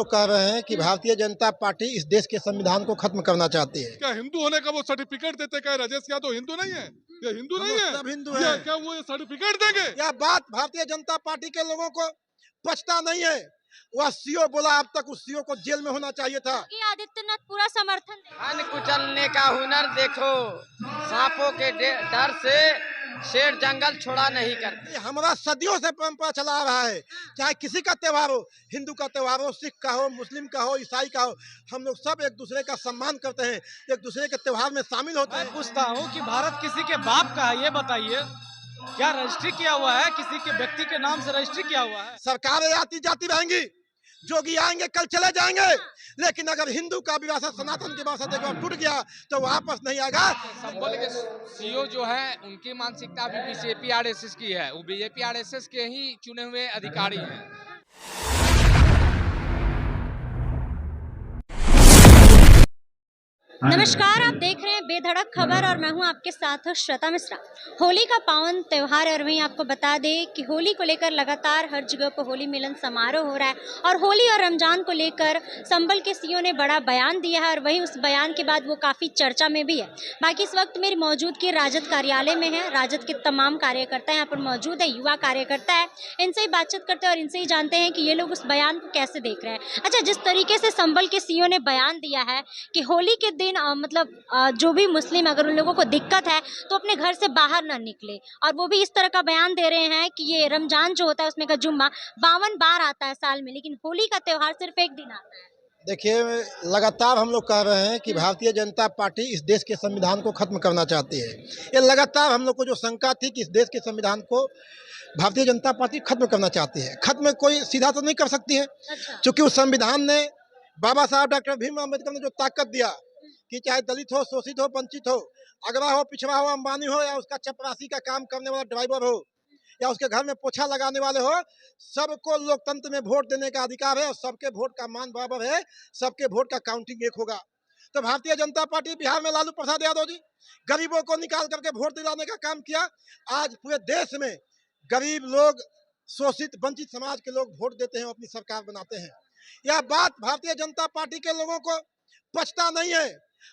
लोग कह रहे हैं कि भारतीय जनता पार्टी इस देश के संविधान को खत्म करना चाहती है। क्या हिंदू होने का वो सर्टिफिकेट देते? क्या राजेश यादव हिंदू नहीं है? ये हिंदू नहीं है? सब हिंदू है। क्या वो ये सर्टिफिकेट देंगे? यह बात भारतीय जनता पार्टी के लोगों को पछता नहीं है। वह सीओ बोला, अब तक उस सीओ को जेल में होना चाहिए था। आदित्यनाथ पूरा समर्थन दे। खान कुचलने का हुनर देखो, सांपों के डर से शेर जंगल छोड़ा नहीं करते। ये हमारा सदियों से परंपरा चला आ रहा है। चाहे किसी का त्योहार हो, हिंदू का त्योहार हो, सिख का हो, मुस्लिम का हो, ईसाई का हो, हम लोग सब एक दूसरे का सम्मान करते हैं, एक दूसरे के त्योहार में शामिल होते हैं। मैं पूछता हूँ कि भारत किसी के बाप का है, ये बताइए, क्या रजिस्ट्री किया हुआ है? किसी के व्यक्ति के नाम से रजिस्ट्री किया हुआ है? सरकारें आती जाती रहेंगी, जोगी आएंगे कल चले जाएंगे, लेकिन अगर हिंदू का विरासत, सनातन की विरासत एक बार टूट गया तो वापस नहीं आएगा। संबल के सीओ जो है उनकी मानसिकता भी बीजेपी आरएसएस की है। वो बीजेपी आरएसएस के ही चुने हुए अधिकारी हैं। नमस्कार, आप देख रहे हैं बेधड़क खबर और मैं हूं आपके साथ श्वेता मिश्रा। होली का पावन त्यौहार है और वहीं आपको बता दें कि होली को लेकर लगातार हर जगह पर होली मिलन समारोह हो रहा है और होली और रमजान को लेकर संबल के सीओ ने बड़ा बयान दिया है और वहीं उस बयान के बाद वो काफ़ी चर्चा में भी है। बाकी इस वक्त मेरी मौजूदगी राजद कार्यालय में है। राजद के तमाम कार्यकर्ता यहाँ पर मौजूद है, युवा कार्यकर्ता है। इनसे ही बातचीत करते हैं और इनसे ही जानते हैं कि ये लोग उस बयान को कैसे देख रहे हैं। अच्छा, जिस तरीके से संबल के सीओ ने बयान दिया है कि होली के दिन जो भी मुस्लिम अगर उन लोगों को दिक्कत है तो अपने घर से बाहर ना निकले, और वो भी इस तरह का बयान दे रहे हैं कि ये रमजान जो होता है उसमें का जुम्मा 52 बार आता है साल में, लेकिन होली का त्यौहार सिर्फ एक दिन आता है। देखिए, लगातार हम लोग कह रहे हैं कि भारतीय जनता पार्टी इस देश के संविधान को खत्म करना चाहती है। ये लगातार हम लोग को जो शंका थी कि इस देश के संविधान को भारतीय जनता पार्टी खत्म करना चाहती है। खत्म कोई सीधा तो नहीं कर सकती है, क्योंकि उस संविधान ने बाबा साहब डॉक्टर भीम अम्बेडकर ने जो ताकत दिया कि चाहे दलित हो, शोषित हो, वंचित हो, अगवा हो, पिछड़ा हो, अंबानी हो, या उसका चपरासी का काम करने वाला ड्राइवर हो, या उसके घर में पोछा लगाने वाले हो, सबको लोकतंत्र में वोट देने का अधिकार है और सबके वोट का मान बराबर है। सबके वोट का काउंटिंग एक होगा। तो भारतीय जनता पार्टी बिहार में लालू प्रसाद यादव जी गरीबों को निकाल करके वोट दिलाने का काम किया। आज पूरे देश में गरीब लोग, शोषित वंचित समाज के लोग वोट देते हैं, अपनी सरकार बनाते हैं। यह बात भारतीय जनता पार्टी के लोगों को पछता नहीं है।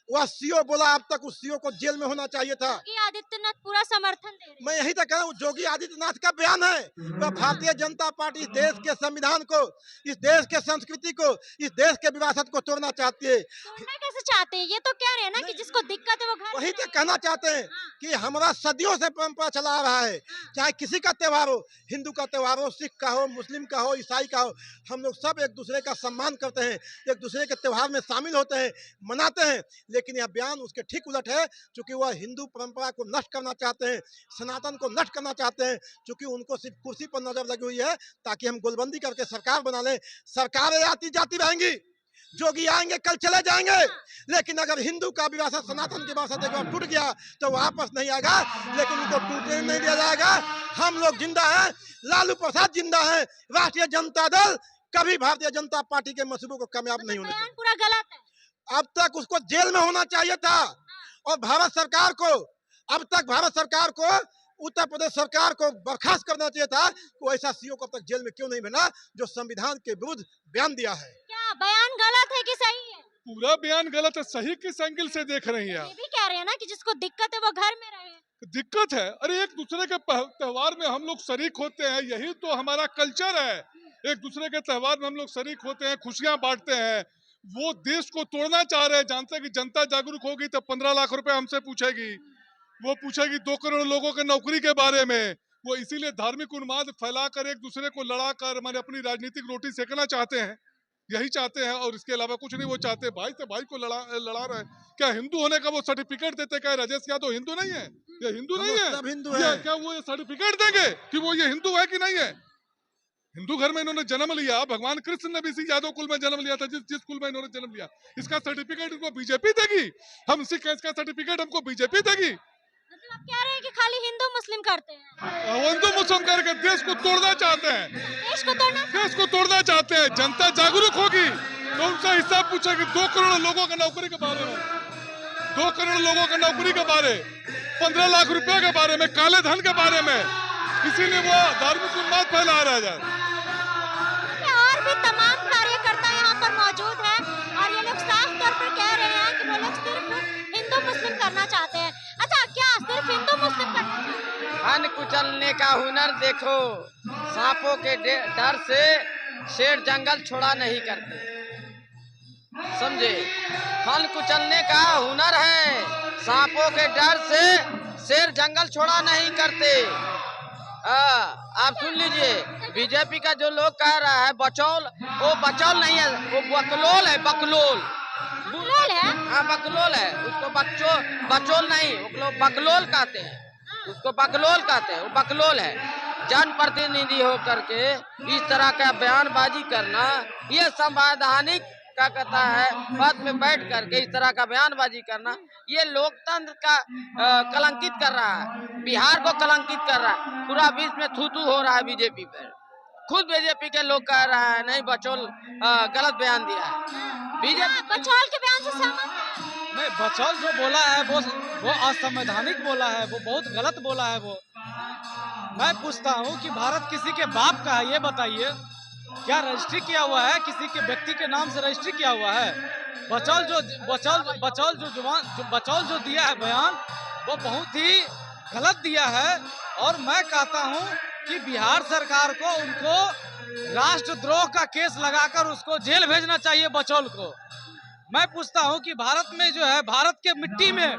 वह सीओ बोला, अब तक उस सीओ को जेल में होना चाहिए था। आदित्यनाथ पूरा समर्थन दे रहे हैं। मैं यही तक कह रहा हूँ, योगी आदित्यनाथ का बयान है। वह भारतीय जनता पार्टी इस देश के संविधान को, इस देश के संस्कृति को, इस देश के विरासत को तोड़ना चाहती है। तोड़ना कैसे चाहते हैं? ये तो कह रहे हैं ना कि जिसको दिक्कत है वो घर वही तक कहना चाहते हैं कि हमारा सदियों से परंपरा चला आ रहा है। चाहे किसी का त्योहार हो, हिंदू का त्योहार हो, सिख का हो, मुस्लिम का हो, ईसाई का हो, हम लोग सब एक दूसरे का सम्मान करते हैं, एक दूसरे के त्योहार में शामिल होते हैं, मनाते हैं। लेकिन यह बयान उसके ठीक उलट है, क्योंकि वह हिंदू परंपरा को नष्ट करना चाहते हैं, सनातन को नष्ट करना चाहते हैं, क्योंकि उनको सिर्फ कुर्सी पर नजर लगी हुई है ताकि हम गोलबंदी करके सरकार बना लें। सरकारें आती जाती रहेंगी, जोगी आएंगे कल चले जाएंगे, लेकिन अगर हिंदू का विरासत, सनातन की विरासत एक बार टूट गया तो वापस नहीं आएगा। लेकिन उनको टूटने नहीं दिया जाएगा। हम लोग जिंदा हैं, लालू प्रसाद जिंदा हैं, राष्ट्रीय जनता दल कभी भारतीय जनता पार्टी के मंसूबों को कामयाब नहीं होने देगा। पूरा गलत है। अब तक उसको जेल में होना चाहिए था, और भारत सरकार को, अब तक भारत सरकार को, उत्तर प्रदेश सरकार को बर्खास्त करना चाहिए था। वो ऐसा सीओ को अब तक जेल में क्यों नहीं बना जो संविधान के विरुद्ध बयान दिया है। क्या बयान गलत है कि सही है? पूरा बयान गलत है। सही किस एंगल से देख रही हैं? ये भी कह रहे हैं ना कि जिसको दिक्कत है वो घर में रहे। दिक्कत है? अरे एक दूसरे के त्योहार में हम लोग शरीक होते हैं, यही तो हमारा कल्चर है। एक दूसरे के त्योहार में हम लोग शरीक होते हैं, खुशियां बांटते हैं। वो देश को तोड़ना चाह रहे हैं। जानते हैं कि जनता जागरूक होगी तो 15 लाख रुपए हमसे पूछेगी, वो पूछेगी 2 करोड़ लोगों के नौकरी के बारे में। वो इसीलिए धार्मिक उन्माद फैलाकर एक दूसरे को लड़ाकर मैंने अपनी राजनीतिक रोटी सेकना चाहते हैं, यही चाहते हैं, और इसके अलावा कुछ नहीं वो चाहते। भाई से भाई को लड़ा रहे हैं। क्या हिंदू होने का वो सर्टिफिकेट देते? क्या राजेश यादव हिंदू नहीं है? ये हिंदू नहीं है? सब हिंदू है। क्या वो ये सर्टिफिकेट देंगे कि वो ये हिंदू है कि नहीं है? हिंदू घर में इन्होंने जन्म लिया। भगवान कृष्ण ने भी इसी यादव कुल में जन्म लिया था, जिस कुल में इन्होंने जन्म लिया। इसका सर्टिफिकेट इनको बीजेपी देगी? हम सिख हैं, इसका सर्टिफिकेट हमको बीजेपी देगी? मतलब आप कह रहे हैं कि खाली हिंदू मुस्लिम करते हैं? हिंदू मुस्लिम करके देश को तोड़ना चाहते हैं। देश को तोड़ना चाहते हैं। जनता जागरूक होगी तो उनसे हिसाब पूछेगी 2 करोड़ लोगों की नौकरी के बारे में, 2 करोड़ लोगों की नौकरी के बारे, 15 लाख रुपए के बारे में, काले धन के बारे में। इसीलिए वो धार्मिक उन्माद फैला रहा है। और भी तमाम कार्यकर्ता यहाँ पर कुचलने का हुनर देखो, सांपों के डर से शेर जंगल छोड़ा नहीं करते। समझे? फल कुचलने का हुनर है, सांपों के डर से शेर जंगल छोड़ा नहीं करते। आप सुन लीजिए, बीजेपी का जो लोग कह रहा है बचौल, वो बचौल नहीं है, वो बकलोल है, बकलोल। बकलोल है? हाँ बकलोल है, उसको बचौल नहीं, वो लोग बकलोल कहते हैं, उसको बकलोल कहते हैं, वो बकलोल है। जनप्रतिनिधि होकर के इस तरह का बयानबाजी करना, ये संवैधानिक क्या कहता है, पद में बैठ करके इस तरह का बयानबाजी करना, ये लोकतंत्र का कलंकित कर रहा है, बिहार को कलंकित कर रहा है। पूरा विश्व में थू-थू हो रहा है बीजेपी पर। खुद बीजेपी के लोग कह रहा है नहीं बचौल गलत बयान दिया है। बीजेपी बचौल के बयान से सहमत हैं? नहीं, बचौल जो बोला है वो असंवैधानिक बोला है, वो बहुत गलत बोला है। वो मैं पूछता हूँ कि भारत किसी के बाप का है, ये बताइए। क्या रजिस्ट्री किया हुआ है? किसी के व्यक्ति के नाम से रजिस्ट्री किया हुआ है? बचौल जो दिया है बयान, वो बहुत ही गलत दिया है। और मैं कहता हूँ कि बिहार सरकार को उनको राष्ट्रद्रोह का केस लगाकर उसको जेल भेजना चाहिए, बचौल को। मैं पूछता हूं कि भारत में जो है, भारत के मिट्टी में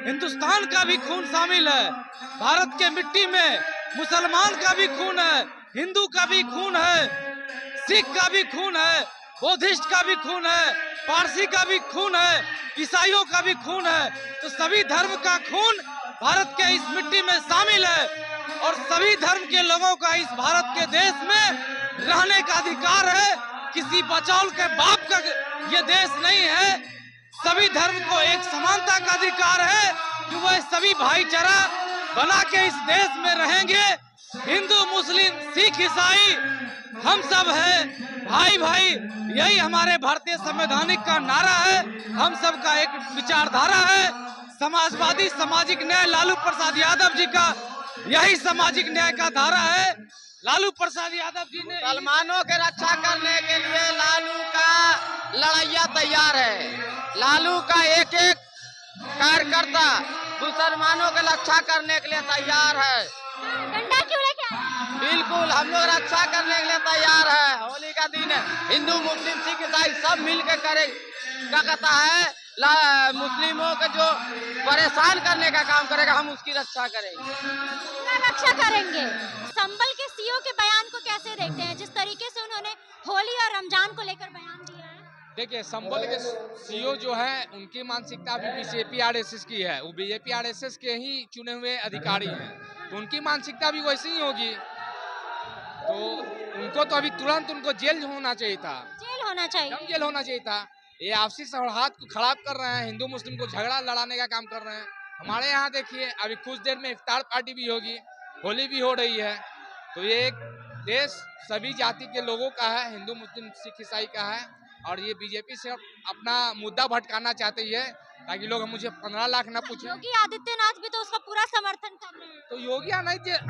हिंदुस्तान का भी खून शामिल है। भारत के मिट्टी में मुसलमान का भी खून है, हिंदू का भी खून है, सिख का भी खून है, बौद्धिस्ट का भी खून है, पारसी का भी खून है, ईसाइयों का भी खून है। तो सभी धर्म का खून भारत के इस मिट्टी में शामिल है और सभी धर्म के लोगों का इस भारत के देश में रहने का अधिकार है। किसी बचौल के बाप का ये देश नहीं है। सभी धर्म को एक समानता का अधिकार है कि वह सभी भाईचारा बना के इस देश में रहेंगे। हिंदू, मुस्लिम, सिख, ईसाई हम सब हैं भाई भाई। यही हमारे भारतीय संवैधानिक का नारा है। हम सब का एक विचारधारा है, समाजवादी सामाजिक न्याय। लालू प्रसाद यादव जी का यही सामाजिक न्याय का धारा है। लालू प्रसाद यादव जी ने मुसलमानों के रक्षा करने के लिए लालू का लड़ैया तैयार है। लालू का एक एक कार्यकर्ता मुसलमानों की रक्षा करने के लिए तैयार है। डंडा क्यों लेके आए? बिल्कुल, हम लोग रक्षा करने के लिए तैयार है। होली का दिन है, हिंदू, मुस्लिम, सिख, ईसाई सब मिल के करे। क्या कहता है, मुस्लिमों के जो परेशान करने का काम करेगा, हम उसकी रक्षा करेंगे। रक्षा करेंगे। संबल के सीओ के बयान को कैसे देखते हैं, जिस तरीके से उन्होंने होली और रमजान को लेकर बयान दिया है? देखिए, संबल के सीओ जो है, उनकी मानसिकता अभी बीजेपी आरएसएस की है। वो बीजेपी आरएसएस के ही चुने हुए अधिकारी हैं, तो उनकी मानसिकता भी वैसी ही होगी। तो उनको तो अभी तुरंत उनको जेल होना चाहिए था, जेल होना चाहिए, जेल होना चाहिए था। ये आपसी सौहार्द को खराब कर रहे हैं, हिंदू मुस्लिम को झगड़ा लड़ाने का काम कर रहे हैं। हमारे यहाँ देखिए, अभी कुछ देर में इफ्तार पार्टी भी होगी, होली भी हो रही है। तो ये एक देश सभी जाति के लोगों का है, हिंदू, मुस्लिम, सिख, ईसाई का है। और ये बीजेपी से अपना मुद्दा भटकाना चाहती है ताकि लोग मुझे 15 लाख ना पूछे। योगी आदित्यनाथ भी तो उसका पूरा समर्थन कर रहे हैं। तो योगी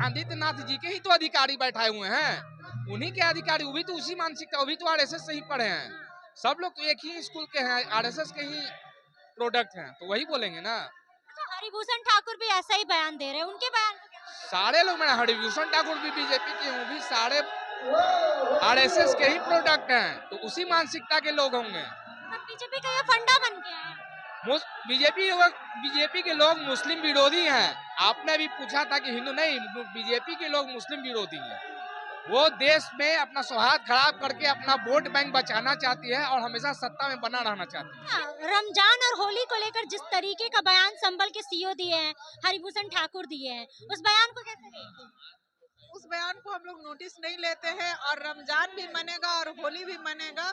आदित्यनाथ जी के ही तो अधिकारी बैठाए हुए हैं, उन्हीं के अधिकारी। वो भी तो उसी मानसिकता, वो भी तो आरएसएस से ही पढ़े हैं। सब लोग तो एक ही स्कूल के हैं, आरएसएस के ही प्रोडक्ट हैं, तो वही बोलेंगे ना। तो हरिभूषण ठाकुर भी ऐसा ही बयान दे रहे हैं, उनके बयान को क्या? सारे लोग, मैंने हरिभूषण ठाकुर भी बीजेपी के, वो भी सारे आरएसएस के ही प्रोडक्ट हैं, तो उसी मानसिकता के लोग होंगे। बीजेपी का ये फंडा बन गया है। बीजेपी के लोग मुस्लिम विरोधी हैं। आपने भी पूछा था कि हिंदू नहीं, बीजेपी के लोग मुस्लिम विरोधी हैं। वो देश में अपना सौहार्द खराब करके अपना वोट बैंक बचाना चाहती है और हमेशा सत्ता में बना रहना चाहती है। रमजान और होली को लेकर जिस तरीके का बयान संबल के सीओ दिए हैं, हरिभूषण ठाकुर दिए हैं, उस बयान को कैसे देखते हैं? उस बयान को हम लोग नोटिस नहीं लेते हैं और रमजान भी मनेगा और होली भी मनेगा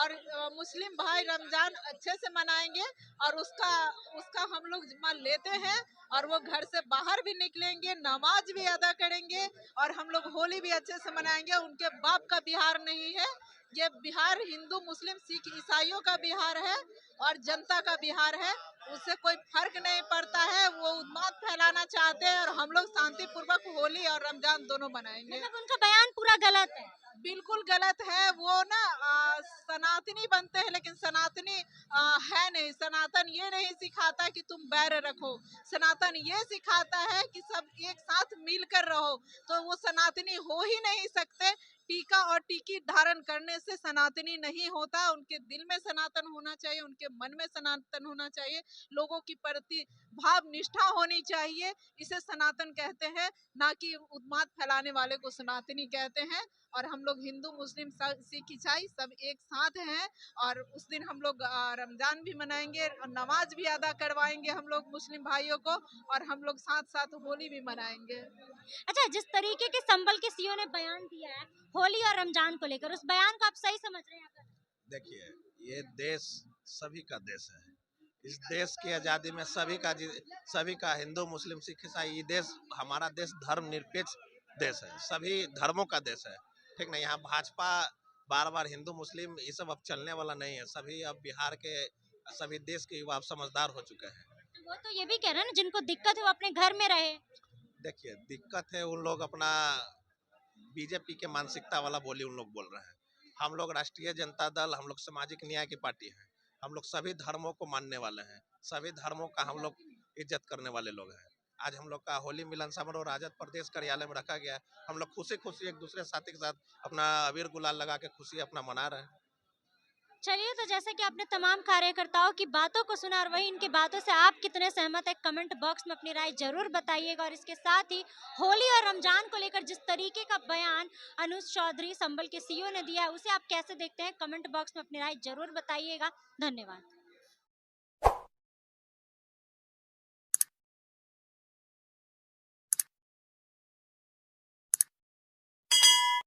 और मुस्लिम भाई रमजान अच्छे से मनाएंगे और उसका हम लोग जिम्मा लेते हैं और वो घर से बाहर भी निकलेंगे, नमाज भी अदा करेंगे और हम लोग होली भी अच्छे से मनाएंगे। उनके बाप का बिहार नहीं है ये, बिहार हिंदू, मुस्लिम, सिख, ईसाइयों का बिहार है और जनता का बिहार है, उससे कोई फर्क नहीं पड़ता है। वो उन्माद फैलाना चाहते हैं और हम लोग शांतिपूर्वक होली और रमजान दोनों मनाएंगे। मतलब उनका बयान पूरा गलत है। बिल्कुल गलत है। वो ना सनातनी बनते हैं लेकिन सनातनी है नहीं। सनातन ये नहीं सिखाता कि तुम बैर रखो, सनातन ये सिखाता है कि सब एक साथ मिलकर रहो। तो वो सनातनी हो ही नहीं सकते। टीका और टीकी धारण करने से सनातनी नहीं होता। उनके दिल में सनातन होना चाहिए, उनके मन में सनातन होना चाहिए, लोगों की प्रति भाव निष्ठा होनी चाहिए। इसे सनातन कहते हैं, ना कि उन्माद फैलाने वाले को सनातनी कहते हैं। और हम लोग हिंदू मुस्लिम सिख ईसाई सब एक साथ हैं। और उस दिन हम लोग रमजान भी मनाएंगे और नमाज भी अदा करवाएंगे हम लोग मुस्लिम भाइयों को। और हम लोग साथ साथ होली भी मनाएंगे। अच्छा, जिस तरीके के संबल के सीओ ने बयान दिया है होली और रमजान को लेकर, उस बयान को आप सही समझ रहे हैं? देखिए, ये देश सभी का देश है। इस देश की आज़ादी में सभी का हिंदू मुस्लिम सिख ईसाई, ये देश हमारा देश धर्मनिरपेक्ष देश है, सभी धर्मों का देश है, ठीक ना। यहाँ भाजपा बार बार हिंदू मुस्लिम ये सब अब चलने वाला नहीं है। सभी अब बिहार के सभी देश के युवा अब समझदार हो चुके हैं। वो तो ये भी कह रहे हैं ना, जिनको दिक्कत है वो अपने घर में रहे। देखिए, दिक्कत है उन लोग अपना बीजेपी के मानसिकता वाला बोली उन लोग बोल रहे हैं। हम लोग राष्ट्रीय जनता दल, हम लोग सामाजिक न्याय की पार्टी है। हम लोग सभी धर्मों को मानने वाले हैं, सभी धर्मों का हम लोग इज्जत करने वाले लोग हैं। आज हम लोग का होली मिलन समारोह राजद प्रदेश कार्यालय में रखा गया है। हम लोग खुशी खुशी एक दूसरे साथी के साथ अपना अबीर गुलाल लगा के खुशी अपना मना रहे हैं। चलिए, तो जैसा कि आपने तमाम कार्यकर्ताओं की बातों को सुना और वही इनकी बातों से आप कितने सहमत है, कमेंट बॉक्स में अपनी राय जरूर बताइएगा। और इसके साथ ही होली और रमजान को लेकर जिस तरीके का बयान अनुज चौधरी संबल के सीईओ ने दिया है, उसे आप कैसे देखते हैं, कमेंट बॉक्स में अपनी राय जरूर बताइएगा। धन्यवाद।